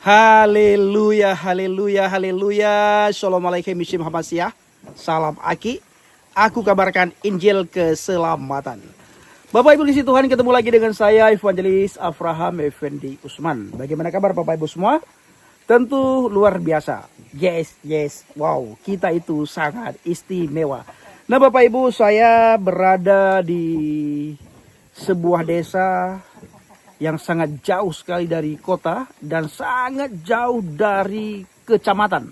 Haleluya, haleluya, haleluya. Assalamualaikum warahmatullahi wabarakatuh. Salam Aki. Aku kabarkan Injil keselamatan. Bapak Ibu di Tuhan, ketemu lagi dengan saya Evangelis Abraham Effendi Usman. Bagaimana kabar Bapak Ibu semua? Tentu luar biasa. Yes. Wow, kita itu sangat istimewa. Nah Bapak Ibu, saya berada di sebuah desa yang sangat jauh sekali dari kota dan sangat jauh dari kecamatan.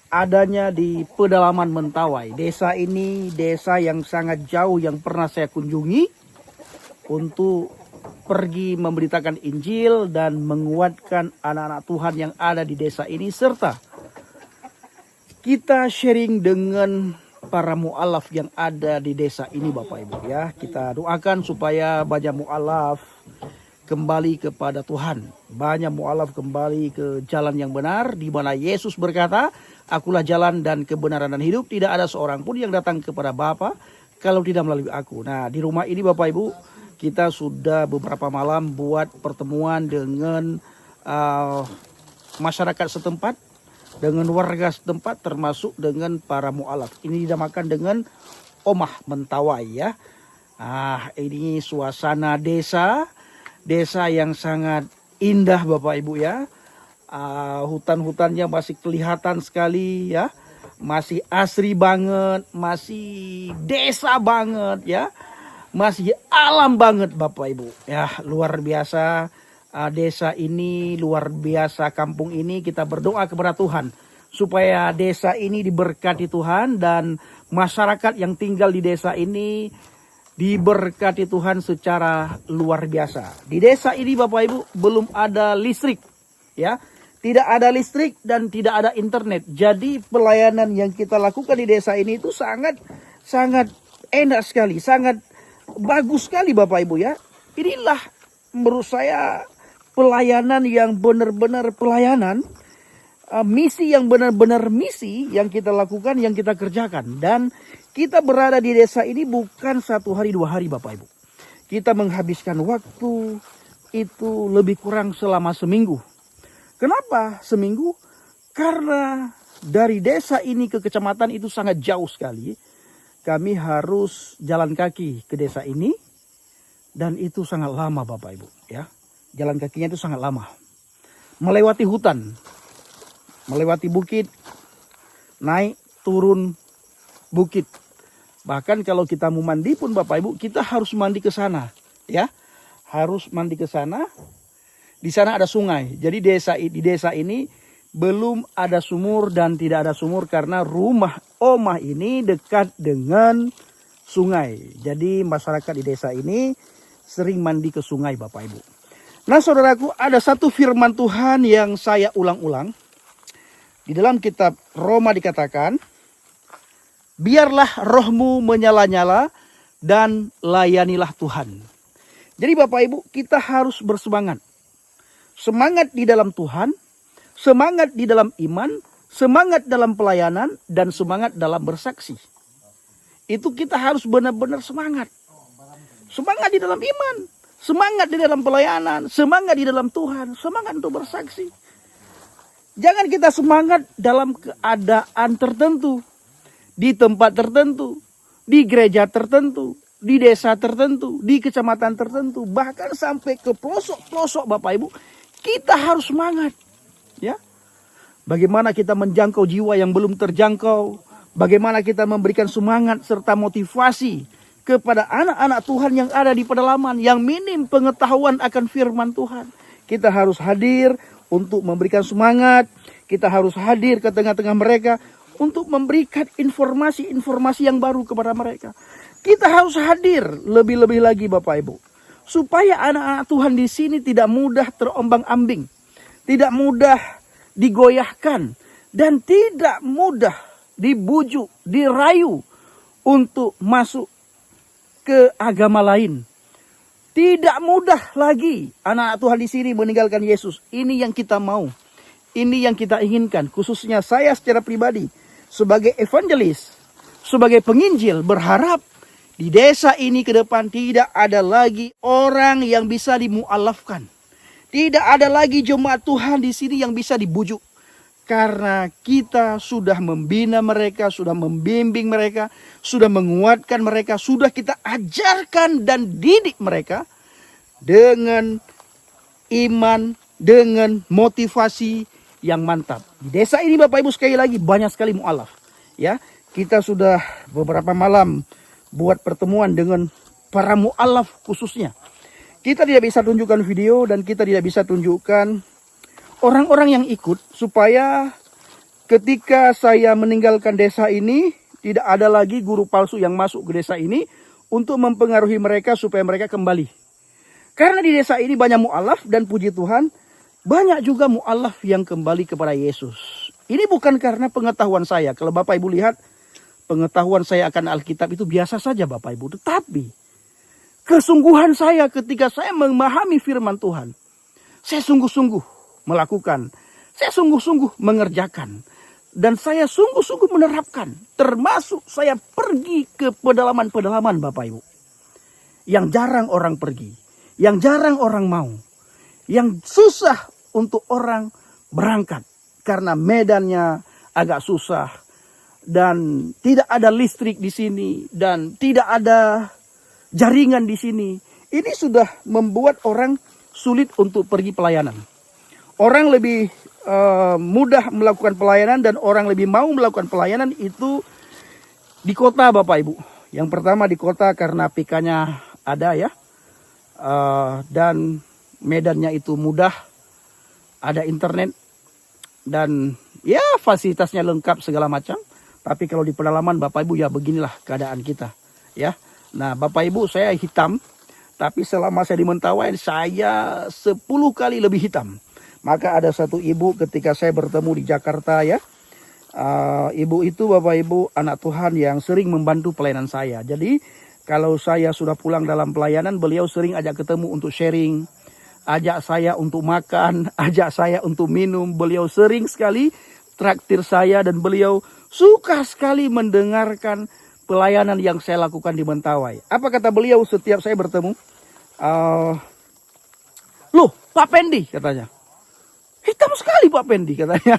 Adanya di pedalaman Mentawai. Desa ini desa yang sangat jauh yang pernah saya kunjungi untuk pergi memberitakan Injil dan menguatkan anak-anak Tuhan yang ada di desa ini, serta kita sharing dengan para mu'alaf yang ada di desa ini Bapak Ibu ya. Kita doakan supaya banyak mu'alaf kembali kepada Tuhan. Banyak mu'alaf kembali ke jalan yang benar, di mana Yesus berkata, "Akulah jalan dan kebenaran dan hidup. Tidak ada seorang pun yang datang kepada Bapa kalau tidak melalui aku." Nah, di rumah ini Bapak Ibu, kita sudah beberapa malam buat pertemuan dengan masyarakat setempat, dengan warga setempat, termasuk dengan para mu'alaf. Ini dinamakan dengan Omah Mentawai ya. Ini suasana desa yang sangat indah Bapak Ibu ya. Hutan-hutannya masih kelihatan sekali ya. Masih asri banget, masih desa banget ya. Masih alam banget Bapak Ibu. Ya, luar biasa desa ini, luar biasa kampung ini. Kita berdoa kepada Tuhan supaya desa ini diberkati Tuhan dan masyarakat yang tinggal di desa ini diberkati Tuhan secara luar biasa. Di desa ini Bapak Ibu belum ada listrik ya. Tidak ada listrik dan tidak ada internet. Jadi pelayanan yang kita lakukan di desa ini itu sangat enak sekali, sangat bagus sekali Bapak Ibu ya. Inilah menurut saya pelayanan yang benar-benar pelayanan, misi yang benar-benar misi yang kita lakukan, yang kita kerjakan. Dan kita berada di desa ini bukan 1 hari 2 hari Bapak Ibu. Kita menghabiskan waktu itu lebih kurang selama seminggu. Kenapa seminggu? Karena dari desa ini ke kecamatan itu sangat jauh sekali. Kami harus jalan kaki ke desa ini. Dan itu sangat lama Bapak Ibu ya. Jalan kakinya itu sangat lama. Melewati hutan, melewati bukit, naik turun bukit. Bahkan kalau kita mau mandi pun Bapak Ibu, kita harus mandi ke sana ya. Harus mandi ke sana. Di sana ada sungai. Jadi di desa ini belum ada sumur dan tidak ada sumur karena rumah Omah ini dekat dengan sungai. Jadi masyarakat di desa ini sering mandi ke sungai Bapak Ibu. Nah saudaraku, ada satu firman Tuhan yang saya ulang-ulang. Di dalam kitab Roma dikatakan, "Biarlah rohmu menyala-nyala dan layanilah Tuhan." Jadi Bapak Ibu, kita harus bersemangat. Semangat di dalam Tuhan, semangat di dalam iman, semangat dalam pelayanan, dan semangat dalam bersaksi. Itu kita harus benar-benar semangat. Semangat di dalam iman, semangat di dalam pelayanan, semangat di dalam Tuhan, semangat untuk bersaksi. Jangan kita semangat dalam keadaan tertentu, di tempat tertentu, di gereja tertentu, di desa tertentu, di kecamatan tertentu, bahkan sampai ke pelosok-pelosok Bapak Ibu, kita harus semangat. Ya. Bagaimana kita menjangkau jiwa yang belum terjangkau, bagaimana kita memberikan semangat serta motivasi kepada anak-anak Tuhan yang ada di pedalaman, yang minim pengetahuan akan firman Tuhan. Kita harus hadir untuk memberikan semangat. Kita harus hadir ke tengah-tengah mereka untuk memberikan informasi-informasi yang baru kepada mereka. Kita harus hadir lebih-lebih lagi Bapak Ibu, supaya anak-anak Tuhan di sini tidak mudah terombang-ambing, tidak mudah digoyahkan, dan tidak mudah dibujuk, dirayu untuk masuk ke agama lain. Tidak mudah lagi anak Tuhan di sini meninggalkan Yesus. Ini yang kita mau. Ini yang kita inginkan. Khususnya saya secara pribadi sebagai evangelis, sebagai penginjil, berharap di desa ini ke depan tidak ada lagi orang yang bisa dimualafkan. Tidak ada lagi jemaat Tuhan di sini yang bisa dibujuk. Karena kita sudah membina mereka, sudah membimbing mereka, sudah menguatkan mereka, sudah kita ajarkan dan didik mereka dengan iman, dengan motivasi yang mantap. Di desa ini Bapak Ibu sekali lagi banyak sekali mu'alaf. Ya, kita sudah beberapa malam buat pertemuan dengan para mu'alaf khususnya. Kita tidak bisa tunjukkan video dan kita tidak bisa tunjukkan orang-orang yang ikut, supaya ketika saya meninggalkan desa ini, tidak ada lagi guru palsu yang masuk ke desa ini untuk mempengaruhi mereka supaya mereka kembali. Karena di desa ini banyak mu'alaf dan puji Tuhan, banyak juga mu'alaf yang kembali kepada Yesus. Ini bukan karena pengetahuan saya. Kalau Bapak Ibu lihat, pengetahuan saya akan Alkitab itu biasa saja Bapak Ibu. Tetapi kesungguhan saya ketika saya memahami firman Tuhan, saya sungguh-sungguh melakukan, saya sungguh-sungguh mengerjakan, dan saya sungguh-sungguh menerapkan, termasuk saya pergi ke pedalaman-pedalaman Bapak Ibu, yang jarang orang pergi, yang jarang orang mau, yang susah untuk orang berangkat, karena medannya agak susah, dan tidak ada listrik di sini, dan tidak ada jaringan di sini. Ini sudah membuat orang sulit untuk pergi pelayanan. Orang lebih mudah melakukan pelayanan dan orang lebih mau melakukan pelayanan itu di kota Bapak Ibu. Yang pertama di kota karena PK-nya ada ya. Dan medannya itu mudah. Ada internet. Dan ya fasilitasnya lengkap segala macam. Tapi kalau di pedalaman Bapak Ibu ya beginilah keadaan kita. Ya. Nah Bapak Ibu saya hitam. Tapi selama saya di Mentawai saya 10 kali lebih hitam. Maka ada satu ibu ketika saya bertemu di Jakarta ya. Ibu itu Bapak Ibu anak Tuhan yang sering membantu pelayanan saya. Jadi kalau saya sudah pulang dalam pelayanan, beliau sering ajak ketemu untuk sharing. Ajak saya untuk makan, ajak saya untuk minum. Beliau sering sekali traktir saya dan beliau suka sekali mendengarkan pelayanan yang saya lakukan di Mentawai. Apa kata beliau setiap saya bertemu? Loh Pak Pendi katanya. Hitam sekali Pak Pendi katanya.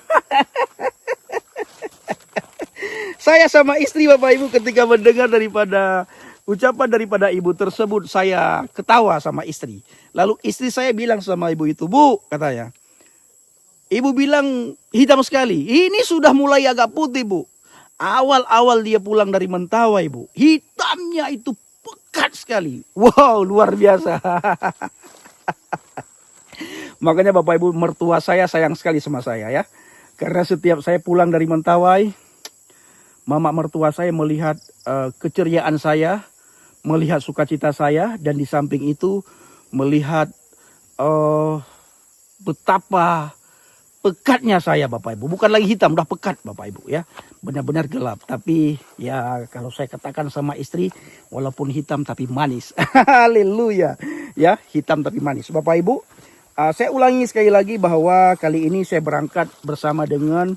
Saya sama istri Bapak Ibu ketika mendengar daripada ucapan daripada ibu tersebut, saya ketawa sama istri. Lalu istri saya bilang sama ibu itu, Bu katanya, ibu bilang hitam sekali. Ini sudah mulai agak putih Bu. Awal-awal dia pulang dari Mentawai Bu, hitamnya itu pekat sekali. Wow luar biasa. Makanya Bapak Ibu mertua saya sayang sekali sama saya ya. Karena setiap saya pulang dari Mentawai, mama mertua saya melihat keceriaan saya, melihat sukacita saya, dan di samping itu melihat betapa pekatnya saya Bapak Ibu. Bukan lagi hitam, udah pekat Bapak Ibu ya. Benar-benar gelap. Tapi ya kalau saya katakan sama istri, walaupun hitam tapi manis. Haleluya. Ya, hitam tapi manis. Bapak Ibu, saya ulangi sekali lagi bahwa kali ini saya berangkat bersama dengan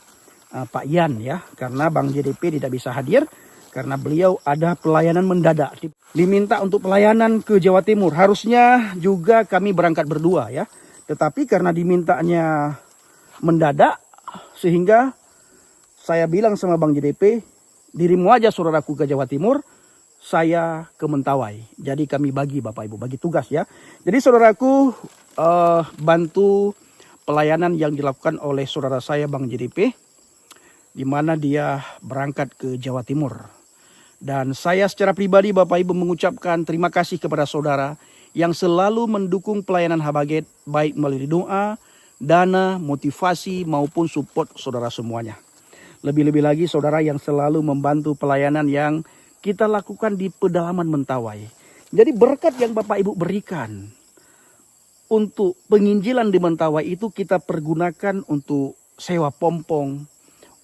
Pak Yan ya. Karena Bang JDP tidak bisa hadir. Karena beliau ada pelayanan mendadak. Diminta untuk pelayanan ke Jawa Timur. Harusnya juga kami berangkat berdua ya. Tetapi karena dimintanya mendadak, sehingga saya bilang sama Bang JDP, dirimu aja saudaraku ke Jawa Timur, saya ke Mentawai. Jadi kami bagi Bapak Ibu, bagi tugas ya. Jadi saudaraku bantu pelayanan yang dilakukan oleh saudara saya Bang JDP, di mana dia berangkat ke Jawa Timur. Dan saya secara pribadi Bapak Ibu mengucapkan terima kasih kepada saudara yang selalu mendukung pelayanan Habaget, baik melalui doa, dana, motivasi maupun support saudara semuanya. Lebih-lebih lagi saudara yang selalu membantu pelayanan yang kita lakukan di pedalaman Mentawai. Jadi berkat yang Bapak Ibu berikan untuk penginjilan di Mentawai itu kita pergunakan untuk sewa pompong,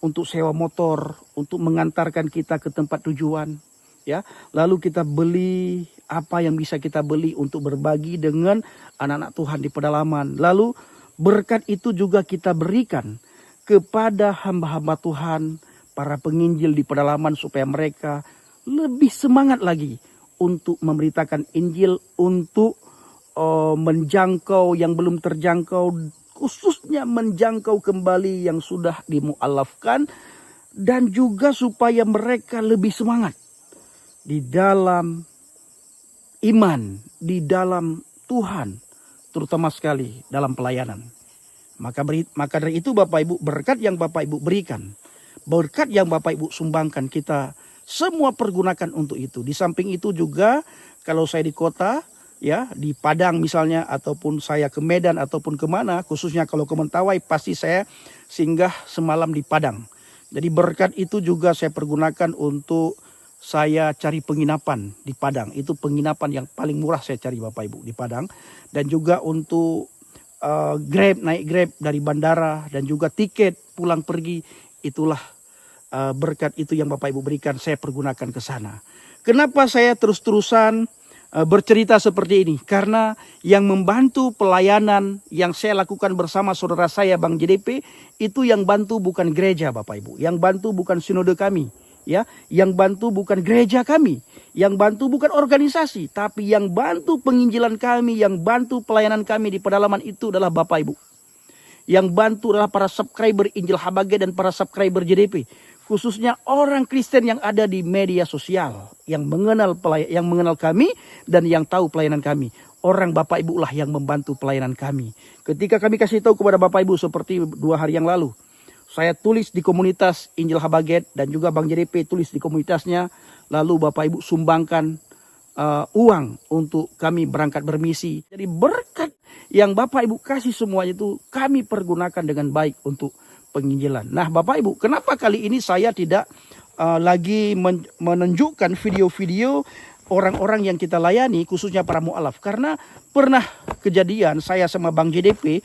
untuk sewa motor, untuk mengantarkan kita ke tempat tujuan. Ya, lalu kita beli apa yang bisa kita beli untuk berbagi dengan anak-anak Tuhan di pedalaman. Lalu berkat itu juga kita berikan kepada hamba-hamba Tuhan, para penginjil di pedalaman supaya mereka lebih semangat lagi untuk memberitakan Injil, untuk menjangkau yang belum terjangkau, khususnya menjangkau kembali yang sudah dimualafkan, dan juga supaya mereka lebih semangat di dalam iman, di dalam Tuhan, terutama sekali dalam pelayanan. Maka dari itu Bapak Ibu, berkat yang Bapak Ibu berikan, berkat yang Bapak Ibu sumbangkan, kita semua pergunakan untuk itu. Di samping itu juga kalau saya di kota, ya di Padang misalnya, ataupun saya ke Medan ataupun kemana, khususnya kalau ke Mentawai, pasti saya singgah semalam di Padang. Jadi berkat itu juga saya pergunakan untuk saya cari penginapan di Padang. Itu penginapan yang paling murah saya cari Bapak Ibu di Padang. Dan juga untuk Grab, naik Grab dari bandara, dan juga tiket pulang pergi, itulah berkat itu yang Bapak Ibu berikan, saya pergunakan ke sana. Kenapa saya terus-terusan bercerita seperti ini? Karena yang membantu pelayanan yang saya lakukan bersama saudara saya Bang JDP, itu yang bantu bukan gereja Bapak Ibu, yang bantu bukan sinode kami, ya, yang bantu bukan gereja kami, yang bantu bukan organisasi, tapi yang bantu penginjilan kami, yang bantu pelayanan kami di pedalaman itu adalah Bapak Ibu. Yang bantu adalah para subscriber Injil Habaget dan para subscriber JDP. Khususnya orang Kristen yang ada di media sosial, yang mengenal kami dan yang tahu pelayanan kami. Orang Bapak Ibu lah yang membantu pelayanan kami. Ketika kami kasih tahu kepada Bapak Ibu seperti 2 hari yang lalu, saya tulis di komunitas Injil Habaget dan juga Bang JDP tulis di komunitasnya. Lalu Bapak Ibu sumbangkan uang untuk kami berangkat bermisi. Jadi berkat yang Bapak Ibu kasih semuanya itu kami pergunakan dengan baik untuk penginjilan. Nah Bapak Ibu, kenapa kali ini saya tidak lagi menunjukkan video-video orang-orang yang kita layani, khususnya para mu'alaf. Karena pernah kejadian saya sama Bang JDP,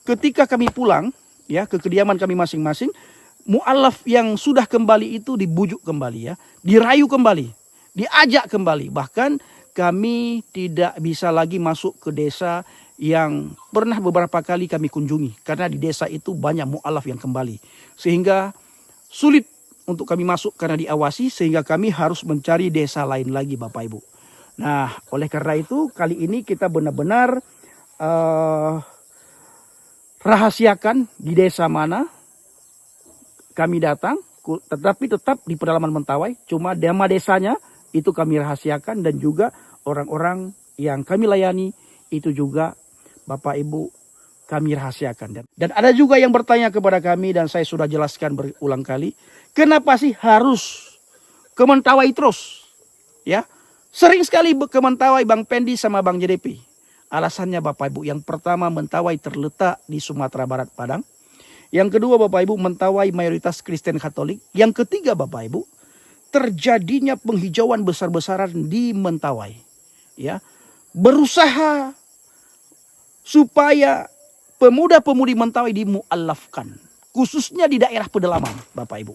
ketika kami pulang ya ke kediaman kami masing-masing, mu'alaf yang sudah kembali itu dibujuk kembali, ya, dirayu kembali, diajak kembali. Bahkan kami tidak bisa lagi masuk ke desa yang pernah beberapa kali kami kunjungi, karena di desa itu banyak mu'alaf yang kembali, sehingga sulit untuk kami masuk karena diawasi, sehingga kami harus mencari desa lain lagi Bapak Ibu. Nah oleh karena itu kali ini kita benar-benar rahasiakan di desa mana kami datang, tetapi tetap di pedalaman Mentawai. Cuma nama desanya itu kami rahasiakan, dan juga orang-orang yang kami layani itu juga Bapak Ibu kami rahasiakan. Dan ada juga yang bertanya kepada kami, dan saya sudah jelaskan berulang kali, kenapa sih harus ke Mentawai terus? Ya, sering sekali ke Mentawai Bang Pendi sama Bang JDP. Alasannya Bapak Ibu, yang pertama Mentawai terletak di Sumatera Barat Padang. Yang kedua Bapak Ibu, Mentawai mayoritas Kristen Katolik. Yang ketiga Bapak Ibu, terjadinya penghijauan besar-besaran di Mentawai. Ya, berusaha supaya pemuda-pemudi Mentawai dimu'alafkan, khususnya di daerah pedalaman Bapak Ibu.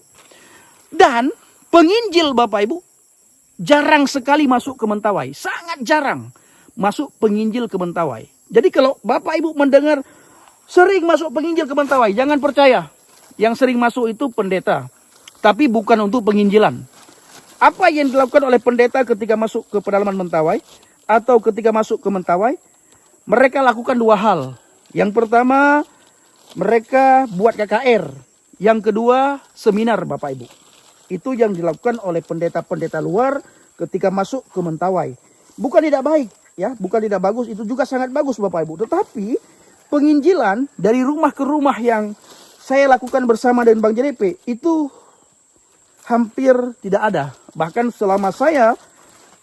Dan penginjil Bapak Ibu jarang sekali masuk ke Mentawai, sangat jarang masuk penginjil ke Mentawai. Jadi kalau Bapak Ibu mendengar sering masuk penginjil ke Mentawai, jangan percaya. Yang sering masuk itu pendeta, tapi bukan untuk penginjilan. Apa yang dilakukan oleh pendeta ketika masuk ke pedalaman Mentawai atau ketika masuk ke Mentawai? Mereka lakukan 2 hal. Yang pertama, mereka buat KKR. Yang kedua, seminar Bapak Ibu. Itu yang dilakukan oleh pendeta-pendeta luar ketika masuk ke Mentawai. Bukan tidak baik, ya, bukan tidak bagus, itu juga sangat bagus Bapak Ibu. Tetapi penginjilan dari rumah ke rumah yang saya lakukan bersama dengan Bang JDP itu hampir tidak ada. Bahkan selama saya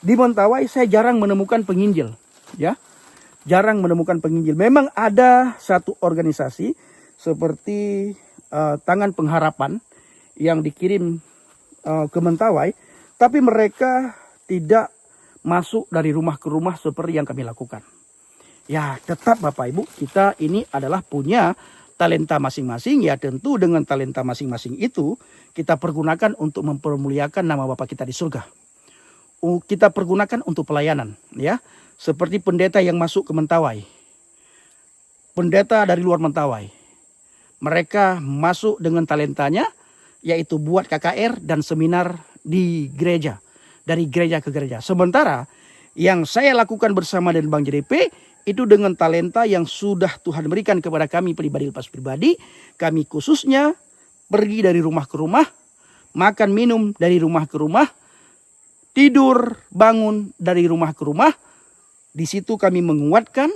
di Mentawai saya jarang menemukan penginjil, ya. Jarang menemukan penginjil. Memang ada satu organisasi seperti Tangan Pengharapan yang dikirim ke Mentawai, tapi mereka tidak masuk dari rumah ke rumah seperti yang kami lakukan. Ya tetap Bapak Ibu, kita ini adalah punya talenta masing-masing. Ya tentu dengan talenta masing-masing itu kita pergunakan untuk mempermuliakan nama Bapa kita di surga. Kita pergunakan untuk pelayanan, ya. Seperti pendeta yang masuk ke Mentawai, pendeta dari luar Mentawai, mereka masuk dengan talentanya, yaitu buat KKR dan seminar di gereja, dari gereja ke gereja. Sementara yang saya lakukan bersama dengan Bang JDP itu dengan talenta yang sudah Tuhan berikan kepada kami pribadi lepas pribadi. Kami khususnya pergi dari rumah ke rumah, makan minum dari rumah ke rumah, tidur bangun dari rumah ke rumah. Di situ kami menguatkan,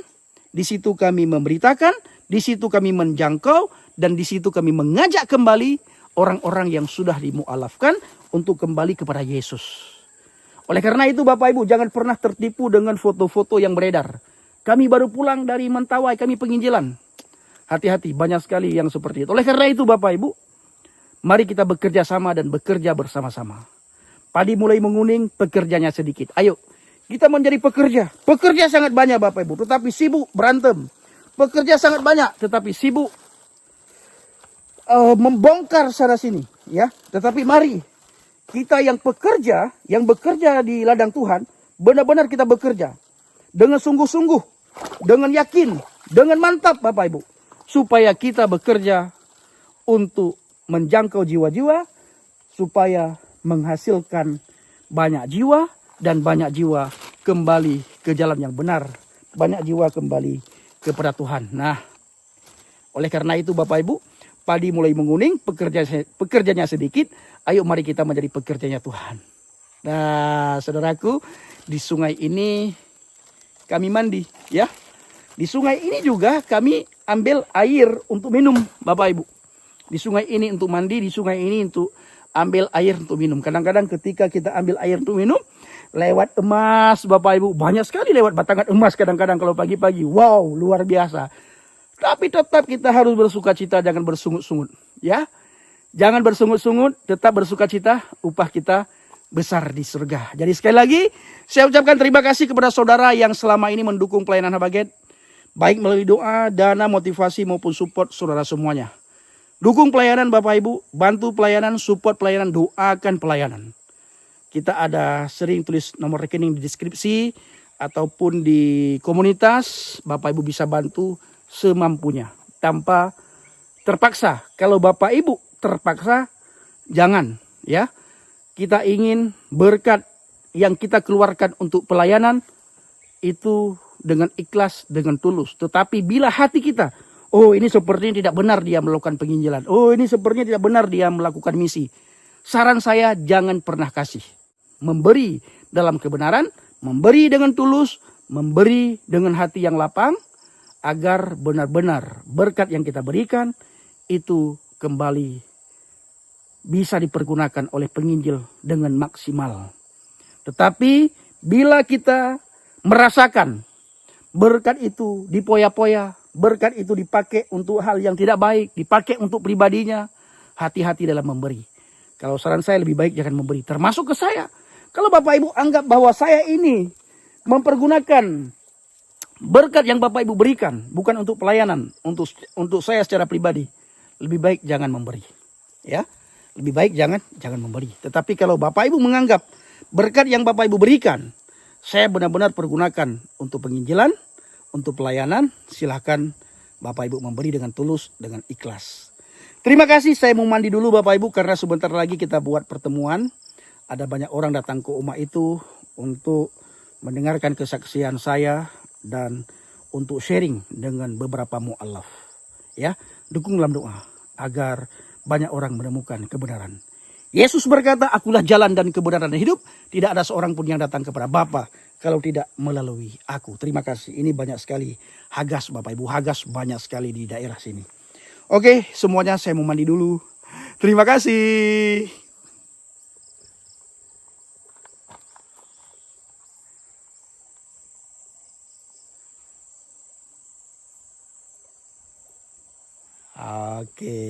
di situ kami memberitakan, di situ kami menjangkau, dan di situ kami mengajak kembali orang-orang yang sudah dimualafkan untuk kembali kepada Yesus. Oleh karena itu Bapak Ibu, jangan pernah tertipu dengan foto-foto yang beredar. Kami baru pulang dari Mentawai, kami penginjilan. Hati-hati, banyak sekali yang seperti itu. Oleh karena itu Bapak Ibu, mari kita bekerja sama dan bekerja bersama-sama. Padi mulai menguning, pekerjanya sedikit. Ayo, kita menjadi pekerja. Pekerja sangat banyak Bapak Ibu, tetapi sibuk berantem. Pekerja sangat banyak, tetapi sibuk membongkar sana sini. Ya, tetapi mari kita yang bekerja di ladang Tuhan, benar-benar kita bekerja dengan sungguh-sungguh, dengan yakin, dengan mantap Bapak Ibu. Supaya kita bekerja untuk menjangkau jiwa-jiwa, supaya menghasilkan banyak jiwa, dan banyak jiwa kembali ke jalan yang benar. Banyak jiwa kembali kepada Tuhan. Nah, oleh karena itu Bapak Ibu, padi mulai menguning, pekerjanya sedikit. Ayo mari kita menjadi pekerjanya Tuhan. Nah, saudaraku, di sungai ini kami mandi, ya. Di sungai ini juga kami ambil air untuk minum, Bapak Ibu. Di sungai ini untuk mandi, di sungai ini untuk ambil air untuk minum. Kadang-kadang ketika kita ambil air untuk minum, lewat emas, Bapak Ibu. Banyak sekali lewat batangan emas kadang-kadang kalau pagi-pagi. Wow, luar biasa. Tapi tetap kita harus bersuka cita, jangan bersungut-sungut, ya. Jangan bersungut-sungut, tetap bersuka cita, upah kita besar di surga. Jadi sekali lagi, saya ucapkan terima kasih kepada saudara yang selama ini mendukung pelayanan Habaget. Baik melalui doa, dana, motivasi maupun support saudara semuanya. Dukung pelayanan Bapak Ibu, bantu pelayanan, support pelayanan, doakan pelayanan. Kita ada sering tulis nomor rekening di deskripsi ataupun di komunitas. Bapak Ibu bisa bantu semampunya tanpa terpaksa. Kalau Bapak Ibu terpaksa, jangan, ya. Kita ingin berkat yang kita keluarkan untuk pelayanan itu dengan ikhlas, dengan tulus. Tetapi bila hati kita, oh ini sepertinya tidak benar dia melakukan penginjilan, oh ini sepertinya tidak benar dia melakukan misi, saran saya jangan pernah kasih. Memberi dalam kebenaran, memberi dengan tulus, memberi dengan hati yang lapang, agar benar-benar berkat yang kita berikan itu kembali bisa dipergunakan oleh penginjil dengan maksimal. Tetapi bila kita merasakan berkat itu dipoya-poya, berkat itu dipakai untuk hal yang tidak baik, dipakai untuk pribadinya, hati-hati dalam memberi. Kalau saran saya lebih baik jangan memberi, termasuk ke saya. Kalau Bapak Ibu anggap bahwa saya ini mempergunakan berkat yang Bapak Ibu berikan bukan untuk pelayanan, untuk saya secara pribadi, lebih baik jangan memberi. Ya, lebih baik jangan memberi. Tetapi kalau Bapak Ibu menganggap berkat yang Bapak Ibu berikan, saya benar-benar pergunakan untuk penginjilan, untuk pelayanan, silahkan Bapak Ibu memberi dengan tulus, dengan ikhlas. Terima kasih, saya mau mandi dulu Bapak Ibu karena sebentar lagi kita buat pertemuan. Ada banyak orang datang ke rumah itu untuk mendengarkan kesaksian saya dan untuk sharing dengan beberapa mu'alaf. Ya, dukung dalam doa agar banyak orang menemukan kebenaran. Yesus berkata, akulah jalan dan kebenaran dan hidup. Tidak ada seorang pun yang datang kepada Bapa kalau tidak melalui aku. Terima kasih. Ini banyak sekali hagas Bapak Ibu. Hagas banyak sekali di daerah sini. Oke, semuanya saya mau mandi dulu. Terima kasih. Oke.